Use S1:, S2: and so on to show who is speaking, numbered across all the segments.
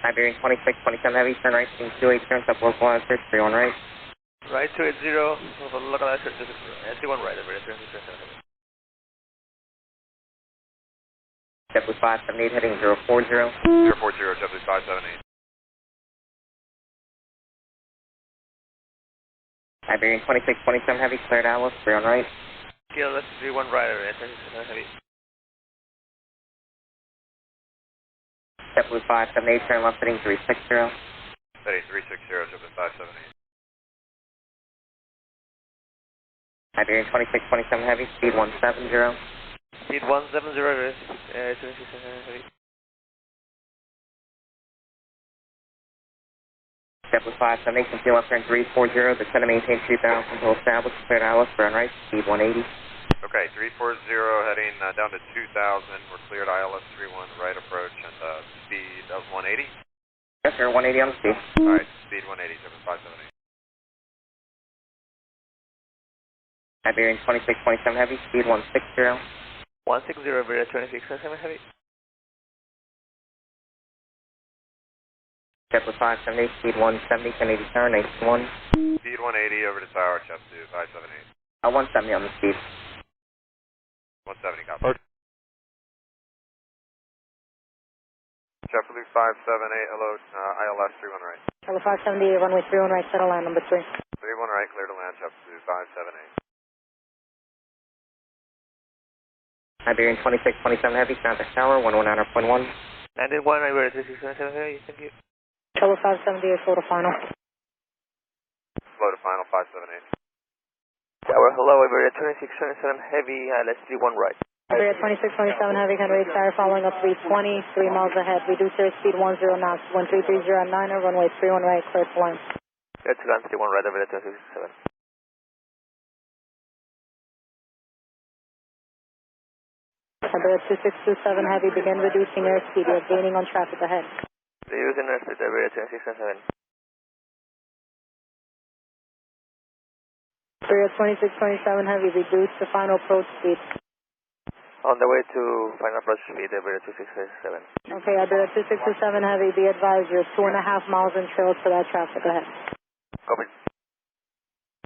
S1: Iberian 2627 Heavy, turn right, 28, turns up local line search, 31 right.
S2: Right 280, local line search, 31 right, Iberia 2627 Heavy.
S1: JetBlue 578 heading 040.
S3: 040, JetBlue 578.
S1: Iberian 2627 Heavy, cleared Alice, 31 right.
S2: KLS 31 right, Iberia 2627 Heavy.
S1: JetBlue 578, turn left heading 360.
S3: Heading 360, JetBlue 578.
S1: Iberian 2627 Heavy, speed 170.
S2: Speed 170, Iberia 2627 Heavy.
S1: JetBlue 578, continue left turn 340, descend to maintain 2000 until established, cleared Alice, turn right, speed 180.
S3: Okay, 340 heading down to 2000. We're cleared ILS 31 right approach and speed of 180.
S1: Yes sir, 180 on the speed.
S3: Alright, speed 180, 7578.
S1: Iberian 2627 Heavy, speed 160.
S2: 160, Iberia 2627 Heavy.
S1: JetBlue 578, speed 170, 1080 turn, 81.
S3: Speed 180 over to tower, JetBlue 578.
S1: 170 on the speed.
S3: 170, copy. JetBlue 578, hello, ILS 31 right.
S4: Hello 578, runway 31 right, settle line number 3.
S3: 31 right, clear to land, JetBlue 578.
S1: Iberian 2627 Heavy, contact tower, 119.1.
S2: 91, Iberia 2627 Heavy, thank you.
S4: Hello 578, slow to final.
S3: Slow to final, 578.
S2: Tower, hello, Iberia 2627 Heavy, ILS 31 right.
S4: Iberia 2627 Heavy, can reach tower following up 320, 3 miles ahead. Reduce airspeed 10 knots, 13309, runway 31 right, clear to line.
S2: Clear to land 31 right, Iberia 2627.
S4: Iberia 2627 Heavy, begin reducing airspeed. You're gaining on traffic ahead.
S2: Reducing airspeed, Iberia 2627.
S4: Iberia 2627 Heavy, reduce the final approach speed.
S2: On the way to final approach speed, Iberia 2627.
S4: Okay, Iberia 2627 Heavy, be advised you're 2.5 miles in trail to that traffic ahead.
S3: Copy.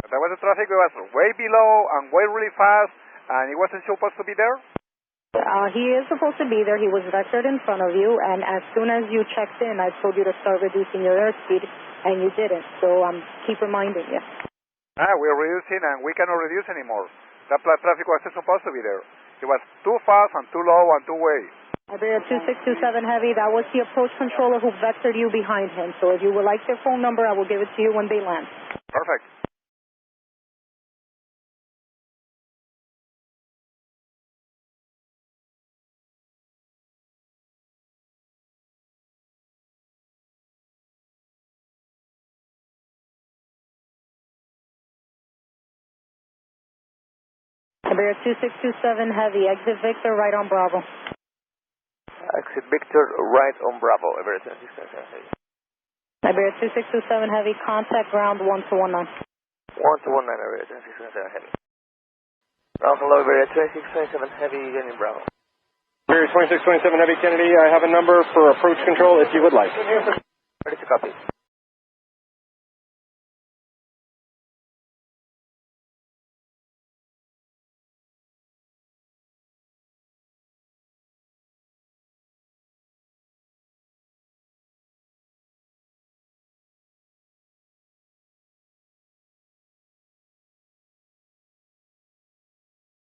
S3: That was the traffic, it was way below and way really fast, and it wasn't supposed to be there?
S4: He is supposed to be there. He was vectored in front of you, and as soon as you checked in, I told you to start reducing your airspeed, and you didn't. So keep reminding you.
S3: We're reducing, and we cannot reduce anymore. That traffic wasn't supposed to be there. It was too fast and too low and too way.
S4: Iberia 2627 Heavy, that was the approach controller who vectored you behind him. So if you would like their phone number, I will give it to you when they land.
S3: Perfect.
S4: Iberia 2627 Heavy, exit Victor, right on Bravo.
S2: Exit Victor, right on Bravo, Iberia 2627 Heavy.
S4: Iberia 2627 Heavy, contact ground 1219.
S2: 1219, Iberia 2627 Heavy. Ground hello, Iberia 2627 Heavy, Union Bravo.
S5: Iberia 2627 Heavy Kennedy, I have a number for approach control if you would like.
S2: Ready to copy.